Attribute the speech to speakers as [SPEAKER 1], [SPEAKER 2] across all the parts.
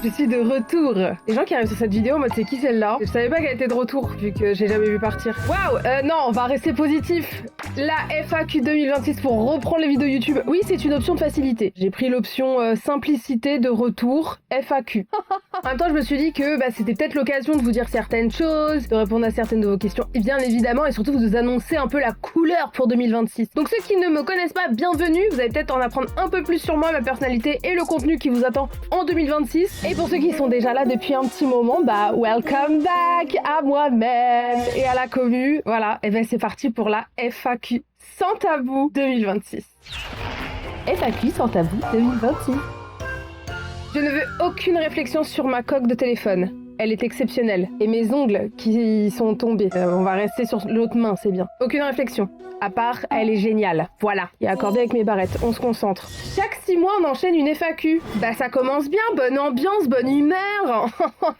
[SPEAKER 1] Je suis de retour. Les gens qui arrivent sur cette vidéo, moi c'est qui celle-là? Je savais pas qu'elle était de retour, vu que j'ai jamais vu partir. Waouh, non, on va rester positif. La FAQ 2026 pour reprendre les vidéos YouTube. Oui, c'est une option de facilité. J'ai pris l'option simplicité de retour FAQ. En même temps, je me suis dit que c'était peut-être l'occasion de vous dire certaines choses, de répondre à certaines de vos questions, et bien évidemment, et surtout vous annoncer un peu la couleur pour 2026. Donc ceux qui ne me connaissent pas, bienvenue. Vous allez peut-être en apprendre un peu plus sur moi, ma personnalité et le contenu qui vous attend en 2026. Et pour ceux qui sont déjà là depuis un petit moment, welcome back à moi-même et à la commu. Voilà, et c'est parti pour la FAQ sans tabou 2026. FAQ sans tabou 2026. Je ne veux aucune réflexion sur ma coque de téléphone. Elle est exceptionnelle. Et mes ongles qui sont tombés. On va rester sur l'autre main, c'est bien. Aucune réflexion. À part, elle est géniale. Voilà. Et accordé avec mes barrettes. On se concentre. Chaque 6 mois, on enchaîne une FAQ. Ça commence bien. Bonne ambiance, bonne humeur.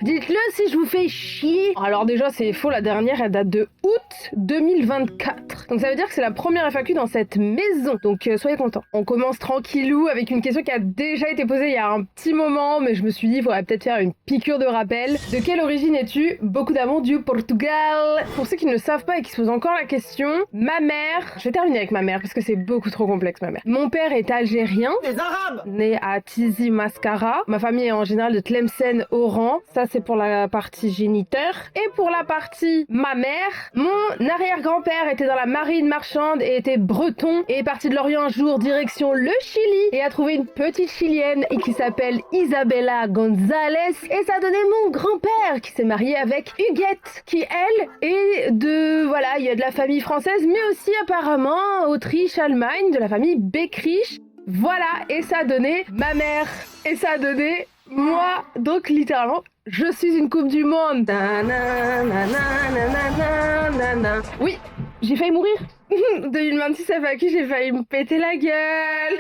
[SPEAKER 1] Dites-le si je vous fais chier. Alors déjà, c'est faux. La dernière, elle date de août 2024. Donc ça veut dire que c'est la première FAQ dans cette maison. Donc soyez contents. On commence tranquillou avec une question qui a déjà été posée il y a un petit moment. Mais je me suis dit, il faudrait peut-être faire une piqûre de rappel. De quelle origine es-tu? Beaucoup d'amour du Portugal. Pour ceux qui ne le savent pas et qui se posent encore la question, ma mère, je vais terminer avec ma mère parce que c'est beaucoup trop complexe ma mère. Mon père est algérien,
[SPEAKER 2] les Arabes,
[SPEAKER 1] né à Tizi Mascara. Ma famille est en général de Tlemcen, Oran. Ça c'est pour la partie géniteur. Et pour la partie ma mère, mon arrière-grand-père était dans la marine marchande et était breton et est parti de l'Orient un jour direction le Chili et a trouvé une petite chilienne et qui s'appelle Isabella González et ça a donné mon grand-père qui s'est marié avec Huguette, qui elle est de, voilà, il y a de la famille française, mais aussi apparemment Autriche, Allemagne, de la famille Beckrich. Voilà, et ça a donné ma mère, et ça a donné moi. Donc littéralement, je suis une coupe du monde. Oui, j'ai failli mourir. 2026 FAQ, j'ai failli me péter la gueule.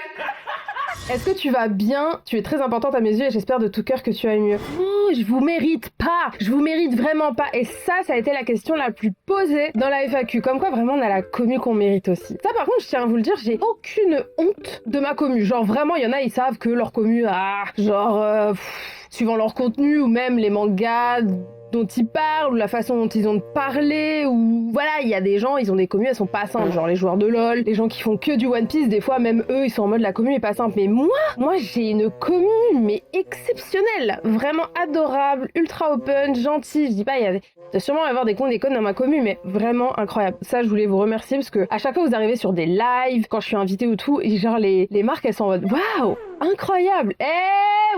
[SPEAKER 1] Est-ce que tu vas bien? Tu es très importante à mes yeux et j'espère de tout cœur que tu ailles mieux. Oh, je vous mérite pas. Je vous mérite vraiment pas. Et ça a été la question la plus posée dans la FAQ. Comme quoi, vraiment, on a la commu qu'on mérite aussi. Ça, par contre, je tiens à vous le dire, j'ai aucune honte de ma commu. Genre, vraiment, il y en a, ils savent que leur commu, suivant leur contenu ou même les mangas dont ils parlent, ou la façon dont ils ont de parler, ou voilà, il y a des gens, ils ont des commus, elles sont pas simples, genre les joueurs de LoL, les gens qui font que du One Piece, des fois même eux, ils sont en mode la commu est pas simple, mais moi j'ai une commu, mais exceptionnelle, vraiment adorable, ultra open, gentille, je dis pas, il doit sûrement y avoir des cons des connes dans ma commu, mais vraiment incroyable. Ça, je voulais vous remercier, parce que à chaque fois vous arrivez sur des lives, quand je suis invitée ou tout, et genre les marques, elles sont en mode, waouh, incroyable,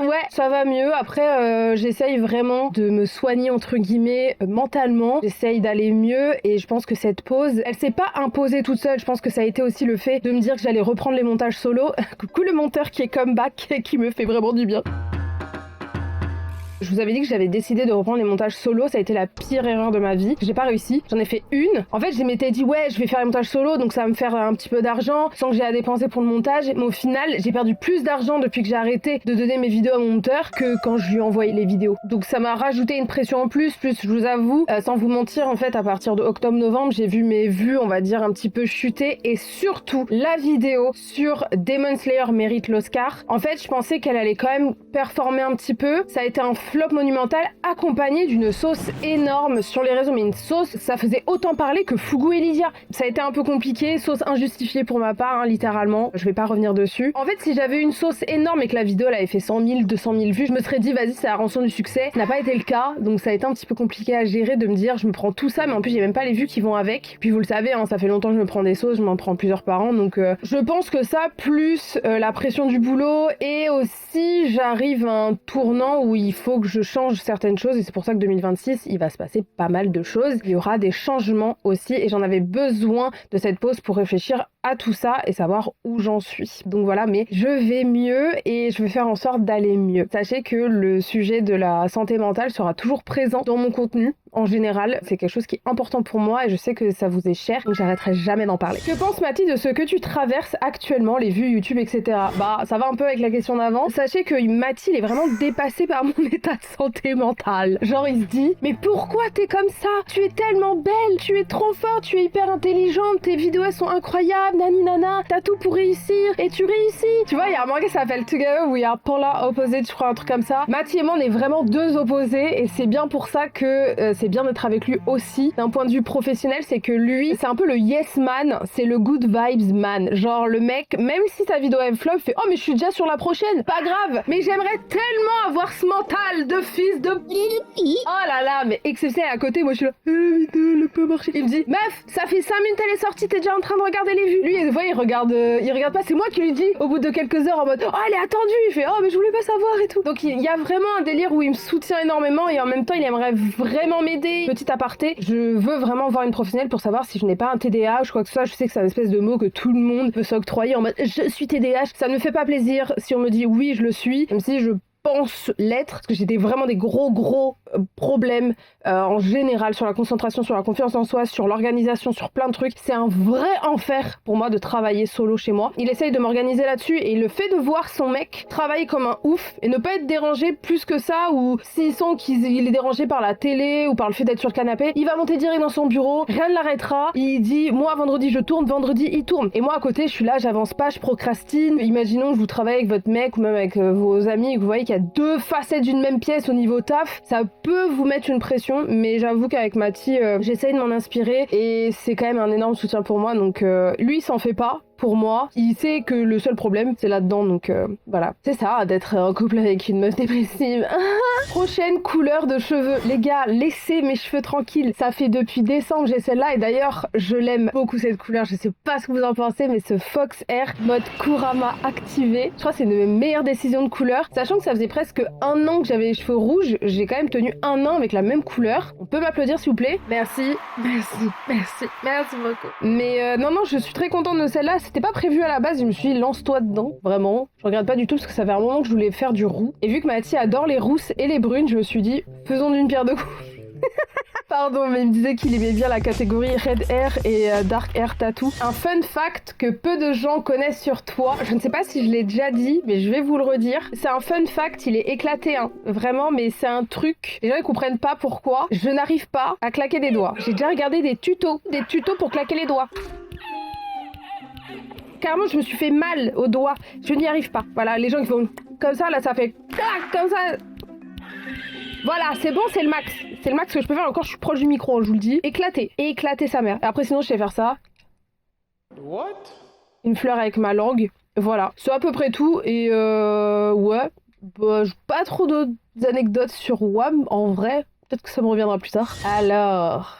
[SPEAKER 1] ouais, ça va mieux, après j'essaye vraiment de me soigner entre guillemets mentalement, j'essaye d'aller mieux et je pense que cette pause, elle s'est pas imposée toute seule, je pense que ça a été aussi le fait de me dire que j'allais reprendre les montages solo. Coucou le monteur qui est comeback et qui me fait vraiment du bien. Je vous avais dit que j'avais décidé de reprendre les montages solo, ça a été la pire erreur de ma vie. J'ai pas réussi, j'en ai fait une. En fait, je m'étais dit ouais, je vais faire les montages solo, donc ça va me faire un petit peu d'argent sans que j'ai à dépenser pour le montage. Mais au final, j'ai perdu plus d'argent depuis que j'ai arrêté de donner mes vidéos à mon monteur que quand je lui ai envoyé les vidéos. Donc ça m'a rajouté une pression en plus je vous avoue, sans vous mentir, en fait, à partir de octobre-novembre, j'ai vu mes vues, on va dire, un petit peu chuter. Et surtout, la vidéo sur Demon Slayer mérite l'Oscar. En fait, je pensais qu'elle allait quand même performer un petit peu. Ça a été un flop monumental accompagné d'une sauce énorme sur les réseaux, mais une sauce, ça faisait autant parler que Fugu et Lydia. Ça a été un peu compliqué, sauce injustifiée pour ma part, littéralement, je vais pas revenir dessus. En fait, si j'avais une sauce énorme et que la vidéo elle avait fait 100 000, 200 000 vues, je me serais dit vas-y, c'est la rançon du succès. Ça n'a pas été le cas, donc ça a été un petit peu compliqué à gérer de me dire je me prends tout ça, mais en plus j'ai même pas les vues qui vont avec. Puis vous le savez, ça fait longtemps que je me prends des sauces, je m'en prends plusieurs par an, donc je pense que ça, plus la pression du boulot, et aussi j'arrive à un tournant où il faut que je change certaines choses, et c'est pour ça que 2026 il va se passer pas mal de choses, il y aura des changements aussi, et j'en avais besoin de cette pause pour réfléchir à tout ça et savoir où j'en suis. Donc voilà, mais je vais mieux et je vais faire en sorte d'aller mieux. Sachez que le sujet de la santé mentale sera toujours présent dans mon contenu, en général, c'est quelque chose qui est important pour moi et je sais que ça vous est cher, donc j'arrêterai jamais d'en parler. Que pense Mathie de ce que tu traverses actuellement, les vues YouTube, etc. Bah, ça va un peu avec la question d'avant. Sachez que Mathie, il est vraiment dépassé par mon état de santé mentale. Genre, il se dit, mais pourquoi t'es comme ça? Tu es tellement belle, tu es trop forte, tu es hyper intelligente, tes vidéos elles sont incroyables, nani nana, t'as tout pour réussir et tu réussis. Tu vois, il y a un manga qui s'appelle Together We Are Polar Opposites, je crois, un truc comme ça. Mathie et moi, on est vraiment deux opposés et c'est bien pour ça que c'est bien d'être avec lui aussi. D'un point de vue professionnel, c'est que lui, c'est un peu le yes man, c'est le good vibes man. Genre, le mec, même si sa vidéo elle flop, fait oh, mais je suis déjà sur la prochaine, pas grave, mais j'aimerais tellement avoir ce mental de fils de. Oh là là, mais exceptionnel à côté, moi je suis là, la vidéo elle a pas marché. Il me dit, meuf, ça fait 5 minutes elle est sortie, t'es déjà en train de regarder les vues. Lui, vous voyez, il regarde pas, c'est moi qui lui dis au bout de quelques heures en mode, oh elle est attendue, il fait, oh mais je voulais pas savoir et tout. Donc il y a vraiment un délire où il me soutient énormément et en même temps il aimerait vraiment m'aider. Petit aparté, je veux vraiment voir une professionnelle pour savoir si je n'ai pas un TDAH ou quoi que ce soit. Je sais que c'est une espèce de mot que tout le monde peut s'octroyer en mode je suis TDAH. Ça ne me fait pas plaisir si on me dit oui je le suis, même si je pense l'être, parce que j'ai vraiment des gros problèmes en général sur la concentration, sur la confiance en soi, sur l'organisation, sur plein de trucs. C'est un vrai enfer pour moi de travailler solo chez moi. Il essaye de m'organiser là-dessus et le fait de voir son mec travailler comme un ouf et ne pas être dérangé plus que ça, ou s'il sent qu'il est dérangé par la télé ou par le fait d'être sur le canapé, il va monter direct dans son bureau, rien ne l'arrêtera. Il dit moi vendredi je tourne, vendredi il tourne. Et moi à côté je suis là, j'avance pas, je procrastine. Imaginons que vous travaillez avec votre mec ou même avec vos amis et que vous voyez qu'il y a deux facettes d'une même pièce au niveau taf, ça peut vous mettre une pression, mais j'avoue qu'avec Mathie, j'essaye de m'en inspirer et c'est quand même un énorme soutien pour moi, donc lui il s'en fait pas. Pour moi, il sait que le seul problème c'est là-dedans, donc voilà. C'est ça, d'être en couple avec une meuf dépressive. Prochaine couleur de cheveux. Les gars, laissez mes cheveux tranquilles. Ça fait depuis décembre j'ai celle-là et d'ailleurs je l'aime beaucoup cette couleur. Je sais pas ce que vous en pensez, mais ce Fox Air mode Kurama activé, je crois que c'est une de mes meilleures décisions de couleur. Sachant que ça faisait presque un an que j'avais les cheveux rouges, j'ai quand même tenu un an avec la même couleur. On peut m'applaudir s'il vous plaît? Merci, merci beaucoup. Mais non, je suis très contente de celle-là. C'était pas prévu à la base, je me suis dit lance-toi dedans, vraiment. Je regrette pas du tout parce que ça fait un moment que je voulais faire du roux. Et vu que Mathie adore les rousses et les brunes, je me suis dit faisons d'une pierre deux coups. Pardon, mais il me disait qu'il aimait bien la catégorie Red Hair et Dark Hair Tattoo. Un fun fact que peu de gens connaissent sur toi, je ne sais pas si je l'ai déjà dit, mais je vais vous le redire. C'est un fun fact, il est éclaté, hein, vraiment, mais c'est un truc, les gens ils comprennent pas pourquoi. Je n'arrive pas à claquer des doigts. J'ai déjà regardé des tutos pour claquer les doigts. Carrément, je me suis fait mal aux doigts. Je n'y arrive pas. Voilà, les gens qui font comme ça, là, ça fait clac, comme ça. Voilà, c'est bon, c'est le max. C'est le max que je peux faire. Encore, je suis proche du micro, je vous le dis. Éclater sa mère. Et après, sinon, je sais faire ça.
[SPEAKER 2] What?
[SPEAKER 1] Une fleur avec ma langue. Voilà. C'est à peu près tout. Et ouais. Bah, j'ai pas trop d'autres anecdotes sur WAM, en vrai. Peut-être que ça me reviendra plus tard. Alors...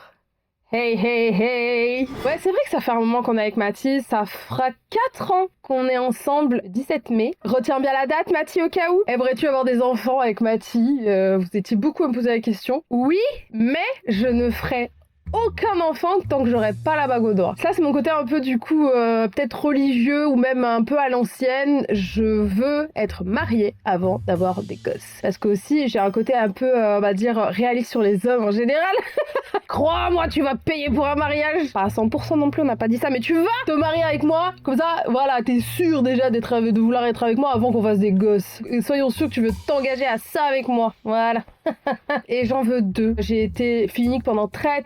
[SPEAKER 1] Hey. Ouais, c'est vrai que ça fait un moment qu'on est avec Mathie. Ça fera 4 ans qu'on est ensemble, 17 mai. Retiens bien la date, Mathie, au cas où. Aimerais-tu avoir des enfants avec Mathie? Vous étiez beaucoup à me poser la question. Oui, mais je ne ferai aucun enfant tant que j'aurai pas la bague au doigt. Ça, c'est mon côté un peu, du coup, peut-être religieux ou même un peu à l'ancienne. Je veux être mariée avant d'avoir des gosses. Parce que aussi, j'ai un côté un peu, on va dire, réaliste sur les hommes en général. Crois-moi, tu vas payer pour un mariage. Pas à 100% non plus, on n'a pas dit ça, mais tu vas te marier avec moi. Comme ça, voilà, t'es sûr déjà de vouloir être avec moi avant qu'on fasse des gosses. Et soyons sûrs que tu veux t'engager à ça avec moi. Voilà. Et j'en veux 2. J'ai été fille unique pendant très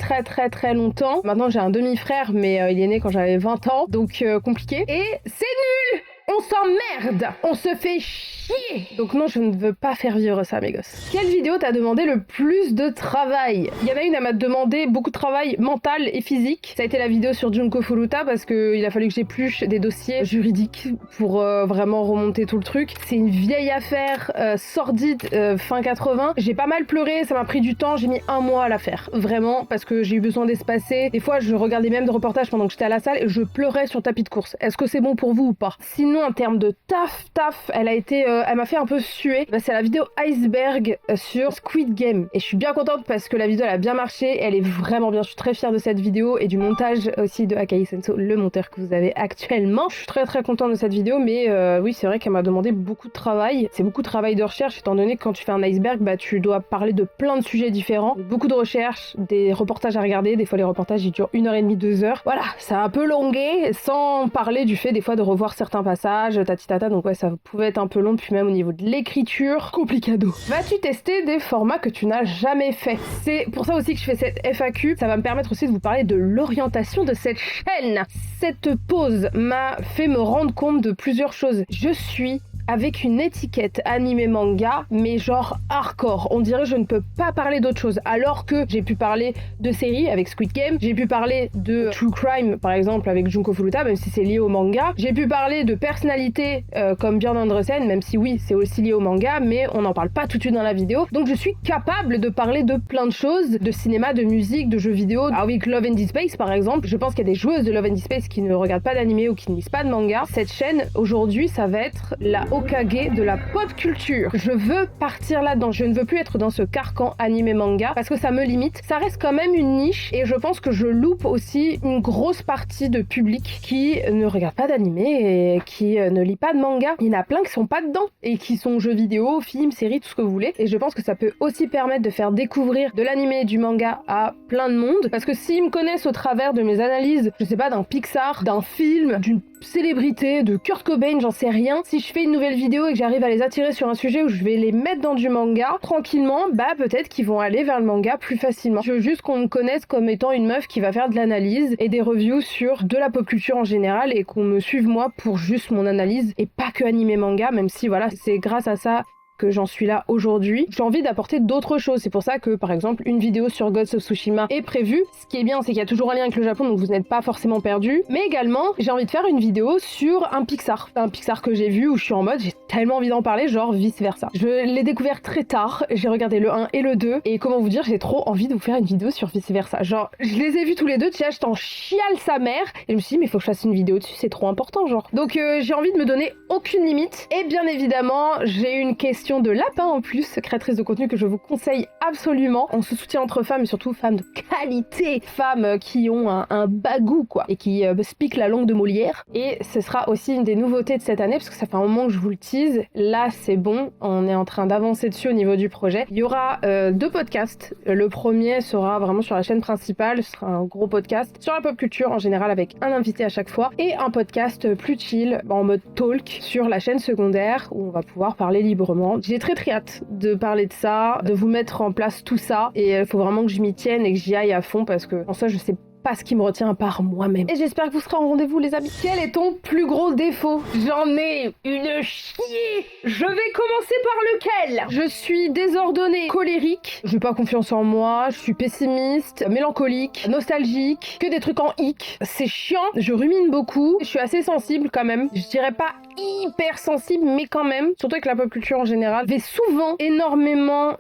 [SPEAKER 1] longtemps. Maintenant j'ai un demi-frère, mais il est né quand j'avais 20 ans, donc compliqué. Et c'est nul! On s'emmerde! On se fait chier! Donc non, je ne veux pas faire vivre ça, mes gosses. Quelle vidéo t'a demandé le plus de travail? Il y en a une, elle m'a demandé beaucoup de travail mental et physique. Ça a été la vidéo sur Junko Furuta, parce qu'il a fallu que j'épluche des dossiers juridiques pour vraiment remonter tout le truc. C'est une vieille affaire sordide, fin 80. J'ai pas mal pleuré, ça m'a pris du temps, j'ai mis 1 mois à la faire. Vraiment, parce que j'ai eu besoin d'espacer. Des fois, je regardais même des reportages pendant que j'étais à la salle et je pleurais sur le tapis de course. Est-ce que c'est bon pour vous ou pas? Sinon, sinon en termes de taf, elle m'a fait un peu suer. C'est la vidéo Iceberg sur Squid Game. Et je suis bien contente parce que la vidéo elle a bien marché, elle est vraiment bien. Je suis très fière de cette vidéo et du montage aussi de Akai Senso, le monteur que vous avez actuellement. Je suis très contente de cette vidéo, mais oui, c'est vrai qu'elle m'a demandé beaucoup de travail. C'est beaucoup de travail de recherche, étant donné que quand tu fais un iceberg, tu dois parler de plein de sujets différents. Beaucoup de recherches, des reportages à regarder. Des fois, les reportages, ils durent 1h30, 2h. Voilà, ça a un peu longué, sans parler du fait, des fois, de revoir certains passages, tatitata. Donc ouais, ça pouvait être un peu long, puis même au niveau de l'écriture, complicado. Vas-tu tester des formats que tu n'as jamais fait? C'est pour ça aussi que je fais cette FAQ. Ça va me permettre aussi de vous parler de l'orientation de cette chaîne. Cette pause m'a fait me rendre compte de plusieurs choses. Je suis avec une étiquette animé manga, mais genre hardcore. On dirait que je ne peux pas parler d'autre chose. Alors que j'ai pu parler de séries avec Squid Game, j'ai pu parler de True Crime, par exemple, avec Junko Furuta, même si c'est lié au manga. J'ai pu parler de personnalités comme Björn Andresen, même si oui, c'est aussi lié au manga, mais on n'en parle pas tout de suite dans la vidéo. Donc je suis capable de parler de plein de choses, de cinéma, de musique, de jeux vidéo. Avec Love and Deep Space, par exemple, je pense qu'il y a des joueuses de Love and Deep Space qui ne regardent pas d'animé ou qui ne lisent pas de manga. Cette chaîne, aujourd'hui, ça va être la Hokage de la pop culture. Je veux partir là-dedans. Je ne veux plus être dans ce carcan animé manga parce que ça me limite. Ça reste quand même une niche et je pense que je loupe aussi une grosse partie de public qui ne regarde pas d'animé et qui ne lit pas de manga. Il y en a plein qui sont pas dedans et qui sont jeux vidéo, films, séries, tout ce que vous voulez. Et je pense que ça peut aussi permettre de faire découvrir de l'animé et du manga à plein de monde. Parce que s'ils me connaissent au travers de mes analyses, je sais pas, d'un Pixar, d'un film, d'une célébrité, de Kurt Cobain, j'en sais rien. Si je fais une nouvelle vidéo et que j'arrive à les attirer sur un sujet où je vais les mettre dans du manga, tranquillement, peut-être qu'ils vont aller vers le manga plus facilement. Je veux juste qu'on me connaisse comme étant une meuf qui va faire de l'analyse et des reviews sur de la pop culture en général et qu'on me suive moi pour juste mon analyse et pas que animé manga, même si voilà, c'est grâce à ça que j'en suis là aujourd'hui. J'ai envie d'apporter d'autres choses. C'est pour ça que, par exemple, une vidéo sur Ghost of Tsushima est prévue. Ce qui est bien, c'est qu'il y a toujours un lien avec le Japon, donc vous n'êtes pas forcément perdu. Mais également, j'ai envie de faire une vidéo sur un Pixar. Un Pixar que j'ai vu où je suis en mode, j'ai tellement envie d'en parler, genre vice versa. Je l'ai découvert très tard. J'ai regardé le 1 et le 2. Et comment vous dire, j'ai trop envie de vous faire une vidéo sur vice versa. Genre, je les ai vus tous les deux, tiens, je t'en chiale sa mère. Et je me suis dit, mais il faut que je fasse une vidéo dessus, c'est trop important, genre. Donc, j'ai envie de me donner aucune limite. Et bien évidemment, j'ai une question de lapin en plus, créatrice de contenu que je vous conseille absolument. On se soutient entre femmes et surtout femmes de qualité, femmes qui ont un bagou quoi et qui speak la langue de Molière. Et ce sera aussi une des nouveautés de cette année parce que ça fait un moment que je vous le tease. Là c'est bon, on est en train d'avancer dessus au niveau du projet. Il y aura 2 podcasts. Le premier sera vraiment sur la chaîne principale, ce sera un gros podcast sur la pop culture en général avec un invité à chaque fois et un podcast plus chill en mode talk sur la chaîne secondaire où on va pouvoir parler librement. J'ai très hâte de parler de ça, de vous mettre en place tout ça et il faut vraiment que je m'y tienne et que j'y aille à fond parce que en soi je sais pas ce qui me retient par moi-même. Et j'espère que vous serez en rendez-vous les amis. Quel est ton plus gros défaut? J'en ai une chier. Je vais commencer par lequel? Je suis désordonnée, colérique, j'ai pas confiance en moi, je suis pessimiste, mélancolique, nostalgique, que des trucs en hic. C'est chiant, je rumine beaucoup, je suis assez sensible quand même. Je dirais pas hyper sensible mais quand même, surtout avec la pop culture en général, je vais souvent énormément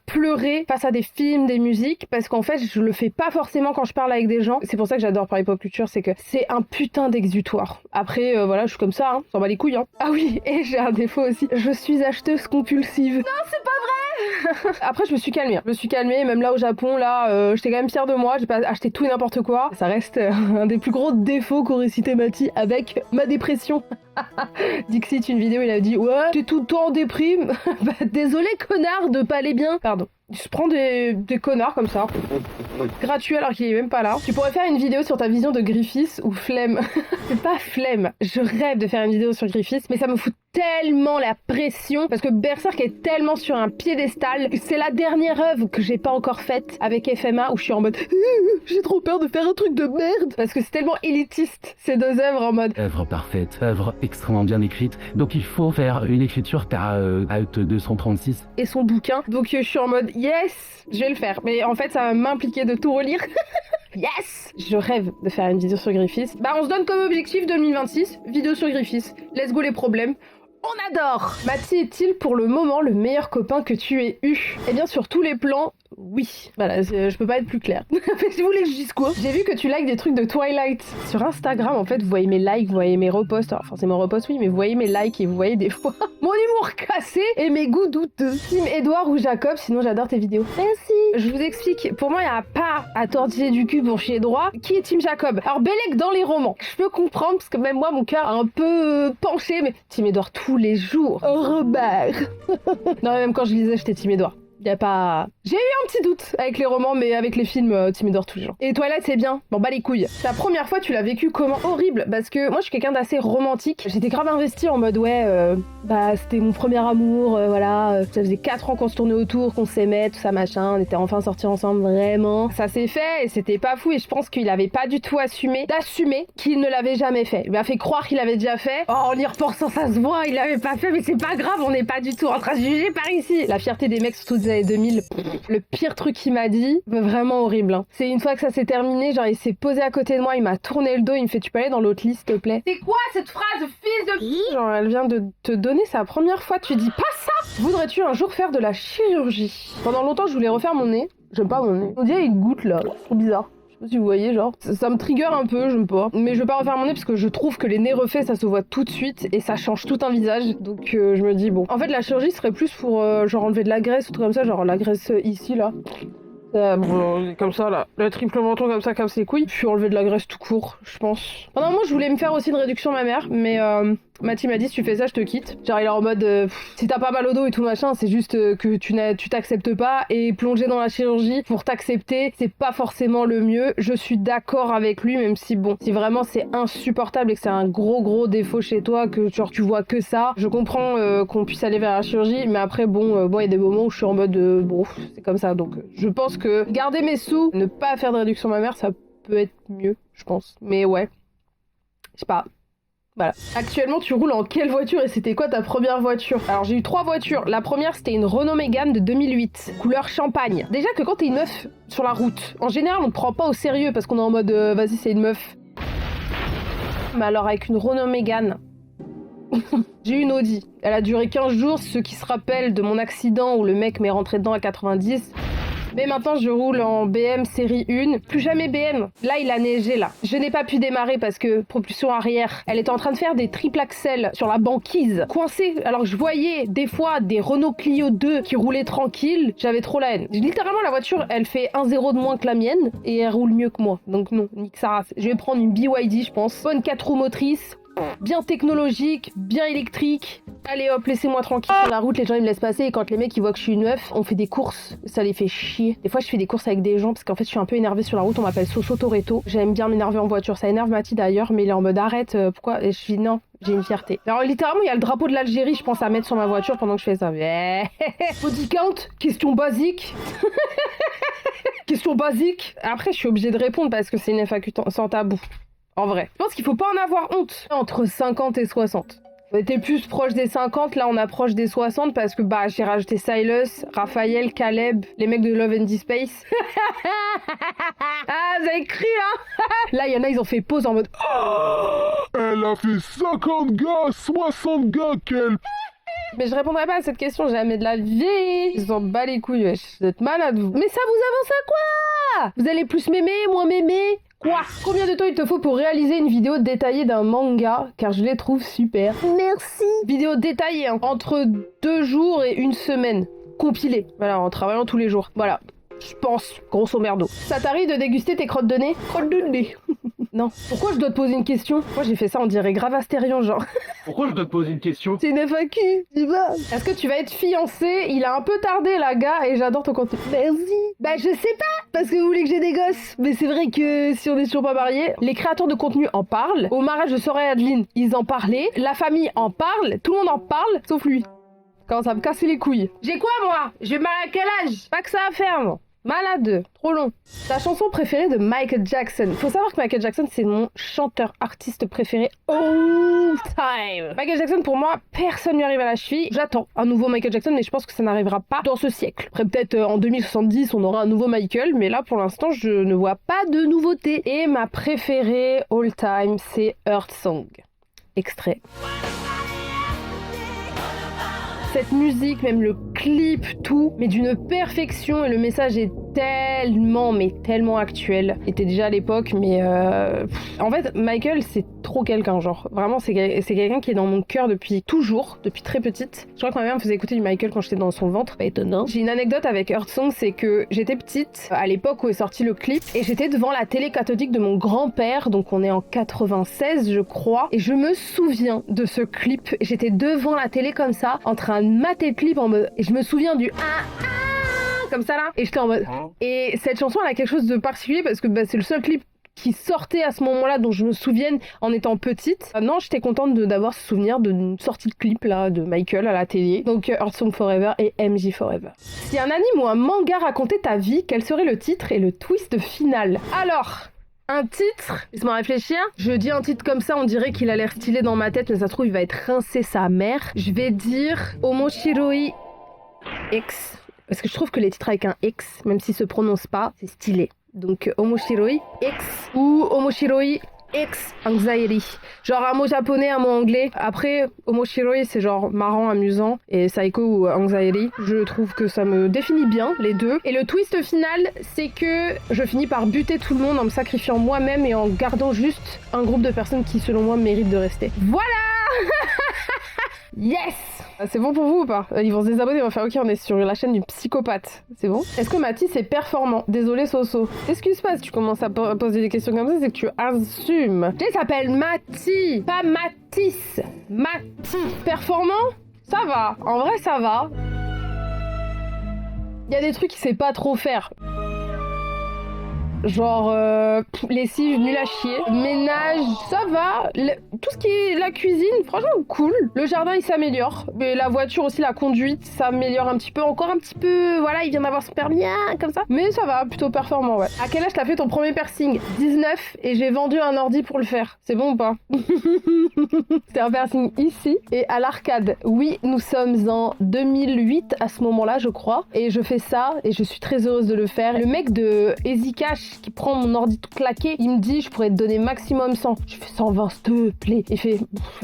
[SPEAKER 1] pleurer face à des films, des musiques parce qu'en fait je le fais pas forcément quand je parle avec des gens. C'est pour ça que j'adore parler pop culture, c'est que c'est un putain d'exutoire. Après voilà, je suis comme ça, hein, s'en bat les couilles hein. Ah oui, et j'ai un défaut aussi, je suis acheteuse compulsive. Non, c'est pas vrai. Après je me suis calmée, même là au Japon, là j'étais quand même fière de moi, j'ai pas acheté tout et n'importe quoi. Ça reste un des plus gros défauts qu'aurait cité Mati avec ma dépression. Dixit, une vidéo, il a dit ouais, t'es tout le temps en déprime. Bah désolé connard de pas aller bien. Pardon. Je prends des connards comme ça, gratuit alors qu'il est même pas là. Tu pourrais faire une vidéo sur ta vision de Griffiths ou flemme. C'est pas flemme, je rêve de faire une vidéo sur Griffiths, mais ça me fout tellement la pression parce que Berserk est tellement sur un piédestal. C'est la dernière œuvre que j'ai pas encore faite avec FMA où je suis en mode j'ai trop peur de faire un truc de merde parce que c'est tellement élitiste ces 2 œuvres en mode
[SPEAKER 2] œuvre parfaite, œuvre extrêmement bien écrite. Donc il faut faire une écriture à Out 236
[SPEAKER 1] et son bouquin. Donc je suis en mode yes, je vais le faire. Mais en fait ça va m'impliquer de tout relire. Yes! Je rêve de faire une vidéo sur Griffiths. Bah on se donne comme objectif 2026, vidéo sur Griffiths. Let's go les problèmes. On adore! Mati est-il pour le moment le meilleur copain que tu aies eu? Eh bien sur tous les plans, oui. Voilà, je peux pas être plus claire. Mais si vous voulez que je dise quoi? J'ai vu que tu likes des trucs de Twilight sur Instagram. En fait, vous voyez mes likes, vous voyez mes reposts. Alors, forcément reposts, oui, mais vous voyez mes likes et vous voyez des fois mon humour cassé et mes goûts douteux. Team Edouard ou Jacob, sinon j'adore tes vidéos. Merci. Je vous explique. Pour moi, il n'y a pas à tortiller du cul pour chier droit. Qui est Team Jacob? Alors, Bellec dans les romans. Je peux comprendre, parce que même moi, mon cœur a un peu penché, mais Team Edouard tous les jours. Robert. Non, même quand je lisais, j'étais Team Edouard. Y a pas... J'ai eu un petit doute avec les romans, mais avec les films, Team Edouard tous les jours. Et Twilight, c'est bien. Bon, bah les couilles. La première fois, tu l'as vécu comment? Horrible, parce que moi, je suis quelqu'un d'assez romantique. J'étais grave investie en mode, ouais, bah c'était mon premier amour, voilà. Ça faisait 4 ans qu'on se tournait autour, qu'on s'aimait, tout ça, machin. On était enfin sortis ensemble, vraiment. Ça s'est fait, et c'était pas fou, et je pense qu'il avait pas du tout d'assumer qu'il ne l'avait jamais fait. Il m'a fait croire qu'il l'avait déjà fait. Oh, en y repensant, ça se voit, il l'avait pas fait, mais c'est pas grave, on n'est pas du tout en train de juger par ici. La fierté des mecs, surtout des années 2000, le pire truc qu'il m'a dit, vraiment horrible. Hein. C'est une fois que ça s'est terminé, genre il s'est posé à côté de moi, il m'a tourné le dos, il me fait tu peux aller dans l'autre liste s'il te plaît. C'est quoi cette phrase fils de... Genre elle vient de te donner sa première fois, tu dis pas ça. Voudrais-tu un jour faire de la chirurgie? Pendant longtemps je voulais refaire mon nez, j'aime pas mon nez. On dirait une goutte là, c'est trop bizarre. Je sais pas si vous voyez, genre, ça me trigger un peu, j'aime pas. Mais je vais pas refaire mon nez parce que je trouve que les nez refaits, ça se voit tout de suite et ça change tout un visage. Donc je me dis, bon. En fait, la chirurgie serait plus pour genre enlever de la graisse ou truc comme ça, genre la graisse ici, là. Bon, comme ça, là. Le triple menton comme ça, casse les couilles. Puis enlever de la graisse tout court, je pense. Pendant un moment, je voulais me faire aussi une réduction mammaire, mais Mathie m'a dit, si tu fais ça, je te quitte. Genre, il est en mode, si t'as pas mal au dos et tout machin, c'est juste que tu t'acceptes pas. Et plonger dans la chirurgie pour t'accepter, c'est pas forcément le mieux. Je suis d'accord avec lui, même si bon, si vraiment c'est insupportable et que c'est un gros défaut chez toi, que genre tu vois que ça, je comprends qu'on puisse aller vers la chirurgie, mais après, bon, il y a des moments où je suis en mode, bon, c'est comme ça. Donc, je pense que garder mes sous, ne pas faire de réduction mammaire, ça peut être mieux, je pense. Mais ouais, je sais pas. Voilà. Actuellement, tu roules en quelle voiture et c'était quoi ta première voiture? Alors, j'ai eu 3 voitures. La première, c'était une Renault Mégane de 2008, couleur champagne. Déjà que quand t'es une meuf sur la route, en général, on te prend pas au sérieux parce qu'on est en mode vas-y, c'est une meuf. Mais alors, avec une Renault Mégane, j'ai eu une Audi. Elle a duré 15 jours, ceux qui se rappellent de mon accident où le mec m'est rentré dedans à 90. Mais maintenant, je roule en BM série 1. Plus jamais BM. Là, il a neigé, là. Je n'ai pas pu démarrer parce que propulsion arrière. Elle était en train de faire des triple axels sur la banquise. Coincée. Alors, je voyais des fois des Renault Clio 2 qui roulaient tranquille. J'avais trop la haine. Littéralement, la voiture, elle fait 1,0 de moins que la mienne et elle roule mieux que moi. Donc non, nique sa race. Je vais prendre une BYD, je pense. Bonne 4 roues motrices. Bien technologique, bien électrique. Allez hop, laissez-moi tranquille sur la route, les gens ils me laissent passer et quand les mecs ils voient que je suis une meuf, on fait des courses, ça les fait chier. Des fois je fais des courses avec des gens parce qu'en fait je suis un peu énervée sur la route, on m'appelle Soso Toretto. J'aime bien m'énerver en voiture, ça énerve Mathie d'ailleurs, mais il est en mode arrête, pourquoi? Et je dis non, j'ai une fierté. Alors littéralement il y a le drapeau de l'Algérie, je pense à mettre sur ma voiture pendant que je fais ça. Body count, question basique. Question basique. Après je suis obligée de répondre parce que c'est une FAQ sans tabou. En vrai. Je pense qu'il faut pas en avoir honte. Entre 50 et 60. On était plus proche des 50, là on approche des 60 parce que bah j'ai rajouté Silas, Raphaël, Caleb, les mecs de Love and Space. Ah, vous avez cru hein. Là il y en a, ils ont fait pause en mode oh,
[SPEAKER 3] elle a fait 50 gars, 60 gars, quelle...
[SPEAKER 1] Mais je répondrai pas à cette question jamais de la vie. Ils s'en bat les couilles, wesh. Vous êtes malade vous. Mais ça vous avance à quoi? Vous allez plus m'aimer, moins m'aimer? Quoi? Combien de temps il te faut pour réaliser une vidéo détaillée d'un manga? Car je les trouve super. Merci. Vidéo détaillée, hein. Entre 2 jours et 1 semaine. Compilée. Voilà, en travaillant tous les jours. Voilà. Je pense, grosso merdo. Ça t'arrive de déguster tes crottes de nez? Crottes de nez. Non. Pourquoi je dois te poser une question? Moi j'ai fait ça, on dirait grave Astérion, genre.
[SPEAKER 2] Pourquoi je dois te poser une question?
[SPEAKER 1] C'est une FAQ, tu vois. Est-ce que tu vas être fiancé? Il a un peu tardé, la gars, et j'adore ton contenu. Merci. Bah je sais pas, parce que vous voulez que j'ai des gosses. Mais c'est vrai que si on est toujours pas mariés, les créateurs de contenu en parlent. Au mariage de Soraya et Adeline, ils en parlaient. La famille en parle. Tout le monde en parle, sauf lui. Commence à me casser les couilles. J'ai quoi moi? Je vais me marier à quel âge? Pas que ça à faire, moi. Malade, trop long. Ta chanson préférée de Michael Jackson. Faut savoir que Michael Jackson, c'est mon chanteur artiste préféré all time. Michael Jackson, pour moi, personne lui arrive à la cheville. J'attends un nouveau Michael Jackson, mais je pense que ça n'arrivera pas dans ce siècle. Après, peut-être en 2070, on aura un nouveau Michael, mais là, pour l'instant, je ne vois pas de nouveauté. Et ma préférée all time, c'est Earth Song. Extrait. Cette musique, même le clip, tout, mais d'une perfection et le message est tellement actuel. Il était déjà à l'époque, mais en fait, Michael, c'est trop quelqu'un, genre. Vraiment, c'est quelqu'un qui est dans mon cœur depuis toujours, depuis très petite. Je crois que ma mère me faisait écouter du Michael quand j'étais dans son ventre, pas étonnant. J'ai une anecdote avec Earth Song, c'est que j'étais petite, à l'époque où est sorti le clip, et j'étais devant la télé cathodique de mon grand-père, donc on est en 96, je crois, et je me souviens de ce clip. J'étais devant la télé comme ça, en train de mater le clip en mode... Et je me souviens du... comme ça là, et j'étais en mode... Et cette chanson, elle a quelque chose de particulier parce que c'est le seul clip qui sortait à ce moment-là dont je me souvienne en étant petite. Non, j'étais contente d'avoir ce souvenir d'une sortie de clip là de Michael à la télé. Donc Earth Song Forever et MJ Forever. Si un anime ou un manga racontait ta vie, quel serait le titre et le twist final? Alors... Un titre, laisse-moi réfléchir. Je dis un titre comme ça, on dirait qu'il a l'air stylé dans ma tête, mais ça se trouve, il va être rincé sa mère. Je vais dire Omoshiroi X. Parce que je trouve que les titres avec un X, même s'ils se prononcent pas, c'est stylé. Donc Omoshiroi X ou Omoshiroi X Anxiety. Genre un mot japonais, un mot anglais. Après, Omoshiroi, c'est genre marrant, amusant. Et Psycho ou Anxiety, je trouve que ça me définit bien, les deux. Et le twist final, c'est que je finis par buter tout le monde en me sacrifiant moi-même et en gardant juste un groupe de personnes qui, selon moi, méritent de rester. Voilà. Yes! C'est bon pour vous ou pas? Ils vont se désabonner, ils vont faire ok, on est sur la chaîne du psychopathe. C'est bon? Est-ce que Mathis est performant? Désolé Soso. Excuse pas si tu commences à poser des questions comme ça, c'est que tu assumes. Tu sais, il s'appelle Mathis, pas Mathis. Mathis. Performant? Ça va. En vrai, ça va. Il y a des trucs qu'il sait pas trop faire. Genre, lessive, nul à chier. Ménage, ça va. Tout ce qui est la cuisine, franchement, cool. Le jardin, il s'améliore. Mais la voiture aussi, la conduite, ça améliore un petit peu. Encore un petit peu, voilà, il vient d'avoir son permis, comme ça. Mais ça va, plutôt performant, ouais. À quel âge t'as fait ton premier piercing? 19, et j'ai vendu un ordi pour le faire. C'est bon ou pas? C'était un piercing ici, et à l'arcade. Oui, nous sommes en 2008 à ce moment-là, je crois. Et je fais ça, et je suis très heureuse de le faire. Le mec de Easy Cash, qui prend mon ordi tout claqué, il me dit je pourrais te donner maximum 100. Je fais 120 s'il te plaît. Il fait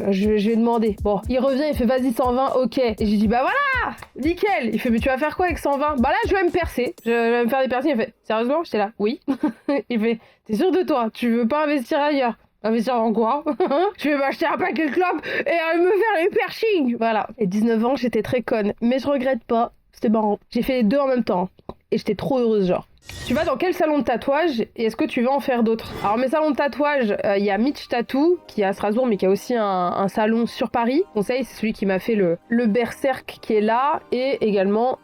[SPEAKER 1] je vais demander. Bon, il revient, il fait vas-y 120, ok. Et j'ai dit bah voilà, nickel. Il fait mais tu vas faire quoi avec 120? Bah là je vais me percer. Je vais me faire des piercings. Il fait sérieusement? J'étais là oui. Il fait t'es sûr de toi? Tu veux pas investir ailleurs? Investir en quoi? Je vais m'acheter un paquet de clopes et me faire les piercings. Voilà. Et 19 ans, j'étais très conne. Mais je regrette pas. C'était marrant. J'ai fait les deux en même temps. Et j'étais trop heureuse, genre. Tu vas dans quel salon de tatouage et est-ce que tu veux en faire d'autres? Alors mes salons de tatouage, il y a Mitch Tattoo qui est à Strasbourg mais qui a aussi un salon sur Paris. Conseil, c'est celui qui m'a fait le Berserk qui est là et également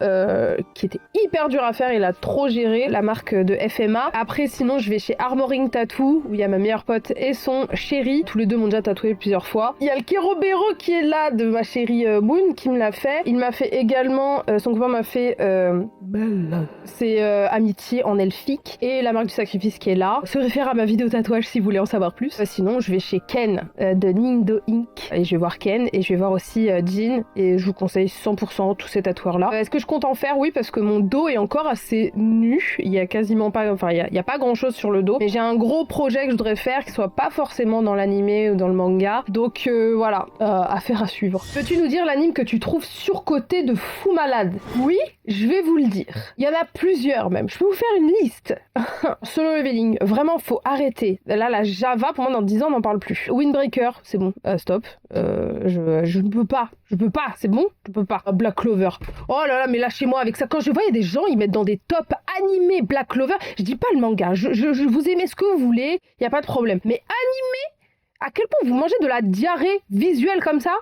[SPEAKER 1] qui était hyper dur à faire, il a trop géré, la marque de FMA. Après sinon je vais chez Armoring Tattoo où il y a ma meilleure pote et son chéri. Tous les deux m'ont déjà tatoué plusieurs fois. Il y a le Kerobero qui est là de ma chérie Moon qui me l'a fait. Il m'a fait également, son copain m'a fait c'est Amitié en elfique et la marque du sacrifice qui est là. Se réfère à ma vidéo tatouage si vous voulez en savoir plus. Sinon je vais chez Ken de Nindo Inc. Et je vais voir Ken et je vais voir aussi Jean et je vous conseille 100% tous ces tatoueurs là. Est-ce que je compte en faire? Oui, parce que mon dos est encore assez nu. Il y a quasiment pas, enfin il y a pas grand chose sur le dos. Mais j'ai un gros projet que je voudrais faire qui soit pas forcément dans l'animé ou dans le manga. Donc voilà, affaire à suivre. Peux-tu nous dire l'anime que tu trouves surcoté de fou malade? Oui, je vais vous le dire. Il y en a plusieurs même. Je peux vous faire une liste. Solo Leveling, vraiment faut arrêter. Là la Java, pour moi dans 10 ans on n'en parle plus. Windbreaker, c'est bon, stop. Je ne peux pas. C'est bon? Je peux pas. Black Clover. Oh là là, mais lâchez-moi avec ça. Quand je vois, il y a des gens, ils mettent dans des tops animés Black Clover. Je dis pas le manga. Je vous aimez ce que vous voulez. Il y a pas de problème. Mais animé? À quel point vous mangez de la diarrhée visuelle comme ça?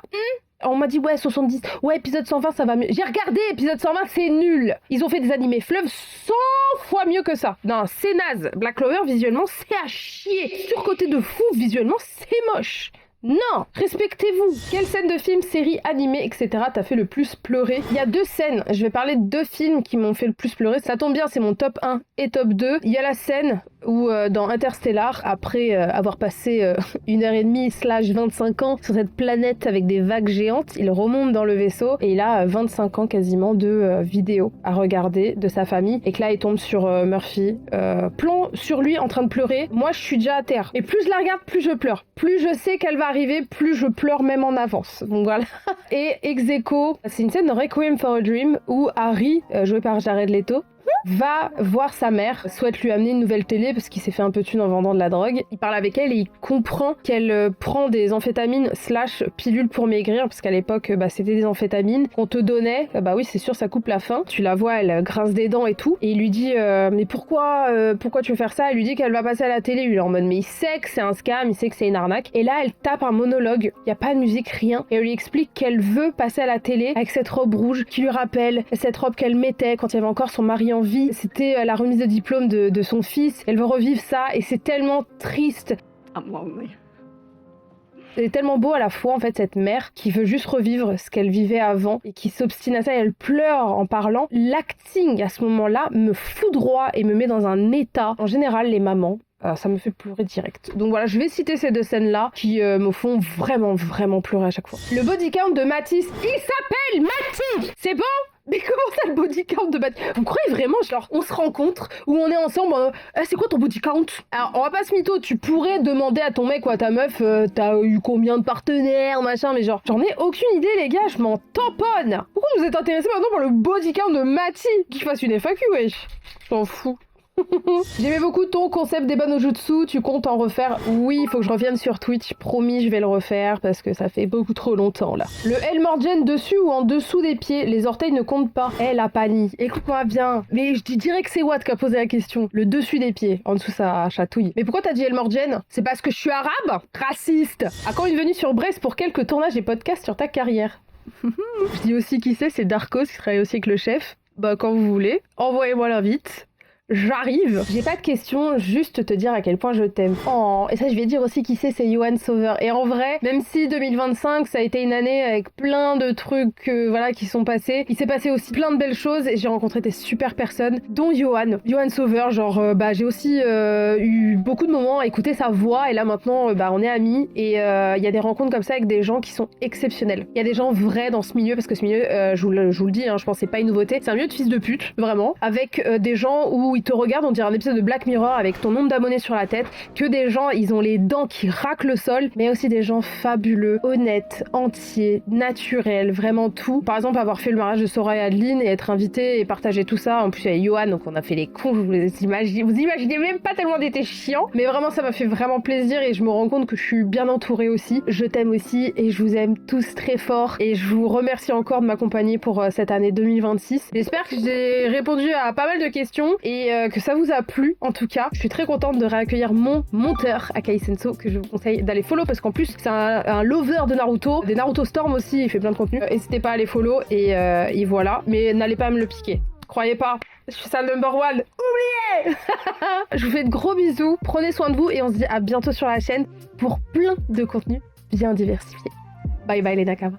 [SPEAKER 1] On m'a dit ouais 70, ouais épisode 120 ça va mieux. J'ai regardé épisode 120, c'est nul. Ils ont fait des animés fleuves 100 fois mieux que ça. Non, c'est naze. Black Clover visuellement c'est à chier. Surcoté de fou visuellement c'est moche. Non, respectez-vous. Quelle scène de film, série, animé, etc. t'as fait le plus pleurer? Il y a 2 scènes. Je vais parler de 2 films qui m'ont fait le plus pleurer. Ça tombe bien, c'est mon top 1 et top 2. Il y a la scène où dans Interstellar, après avoir passé 1h30/25 ans sur cette planète avec des vagues géantes, il remonte dans le vaisseau et il a 25 ans quasiment de vidéos à regarder de sa famille, et que là il tombe sur Murphy, plan sur lui en train de pleurer. Moi je suis déjà à terre, et plus je la regarde, plus je pleure, plus je sais qu'elle va arriver, plus je pleure même en avance. Donc voilà. Et ex aequo, c'est une scène de Requiem for a Dream où Harry, joué par Jared Leto, va voir sa mère, souhaite lui amener une nouvelle télé parce qu'il s'est fait un peu de thune en vendant de la drogue. Il parle avec elle et il comprend qu'elle prend des amphétamines / pilules pour maigrir, parce qu'à l'époque c'était des amphétamines qu'on te donnait. Bah oui, c'est sûr, ça coupe la faim. Tu la vois, elle grince des dents et tout, et il lui dit mais pourquoi tu veux faire ça? Elle lui dit qu'elle va passer à la télé. Il est en mode mais il sait que c'est un scam, il sait que c'est une arnaque, et là elle tape un monologue, il y a pas de musique, rien, et elle lui explique qu'elle veut passer à la télé avec cette robe rouge qui lui rappelle cette robe qu'elle mettait quand il y avait encore son mari en vie. C'était la remise de diplôme de son fils. Elle veut revivre ça et c'est tellement triste. C'est tellement beau à la fois en fait, cette mère qui veut juste revivre ce qu'elle vivait avant et qui s'obstine à ça, et elle pleure en parlant. L'acting à ce moment-là me foudroie et me met dans un état. En général, les mamans, ça me fait pleurer direct. Donc voilà, je vais citer ces 2 scènes-là qui me font vraiment, vraiment pleurer à chaque fois. Le body count de Mathis, il s'appelle Mathis! C'est bon? Mais comment ça, le body count de Mathis? Vous croyez vraiment, genre, on se rencontre, ou on est ensemble, c'est quoi ton body count? Alors, on va pas se mytho, tu pourrais demander à ton mec ou à ta meuf, t'as eu combien de partenaires, machin, mais genre, j'en ai aucune idée, les gars, je m'en tamponne! Pourquoi vous êtes intéressés maintenant par le body count de Mathis? Qu'il fasse une FAQ, wesh! Je m'en fous. J'aimais beaucoup ton concept des banojutsu, tu comptes en refaire? Oui, il faut que je revienne sur Twitch, promis, je vais le refaire parce que ça fait beaucoup trop longtemps là. Le Helmorgen dessus ou en dessous des pieds, les orteils ne comptent pas. La Pani, écoute-moi bien, mais je dirais que c'est Watt qui a posé la question. Le dessus des pieds, en dessous ça chatouille. Mais pourquoi t'as dit Helmorgen? C'est parce que je suis arabe? Raciste! À quand une venue sur Brest pour quelques tournages et podcasts sur ta carrière? Je dis aussi qui c'est Darkos qui travaille aussi avec le chef. Bah quand vous voulez, envoyez-moi l'invite. J'arrive. J'ai pas de questions, juste te dire à quel point je t'aime. Oh, et ça je vais dire aussi qui c'est Johan Sauveur. Et en vrai, même si 2025 ça a été une année avec plein de trucs voilà qui sont passés, il s'est passé aussi plein de belles choses et j'ai rencontré des super personnes, dont Johan Sauveur. Genre j'ai aussi eu beaucoup de moments à écouter sa voix, et là maintenant on est amis, et il y a des rencontres comme ça avec des gens qui sont exceptionnels. Il y a des gens vrais dans ce milieu, parce que ce milieu, je vous le dis, je pense que c'est pas une nouveauté, c'est un milieu de fils de pute, vraiment, avec des gens où ils te regardent, on dirait un épisode de Black Mirror avec ton nombre d'abonnés sur la tête, que des gens, ils ont les dents qui raclent le sol, mais aussi des gens fabuleux, honnêtes, entiers, naturels, vraiment tout. Par exemple, avoir fait le mariage de Sora et Adeline et être invité et partager tout ça. En plus, il y a Johan, donc on a fait les cons, vous imaginez même pas tellement on était chiant, mais vraiment ça m'a fait vraiment plaisir et je me rends compte que je suis bien entourée aussi. Je t'aime aussi et je vous aime tous très fort et je vous remercie encore de m'accompagner pour cette année 2026. J'espère que j'ai répondu à pas mal de questions et que ça vous a plu. En tout cas, je suis très contente de réaccueillir mon monteur Akai Senso, que je vous conseille d'aller follow parce qu'en plus c'est un lover de Naruto, des Naruto Storm aussi, il fait plein de contenu. N'hésitez pas à aller follow et voilà, mais n'allez pas me le piquer. Croyez pas, je suis sa number one. Oubliez. Je vous fais de gros bisous, prenez soin de vous et on se dit à bientôt sur la chaîne pour plein de contenus bien diversifiés. Bye bye les Nakama.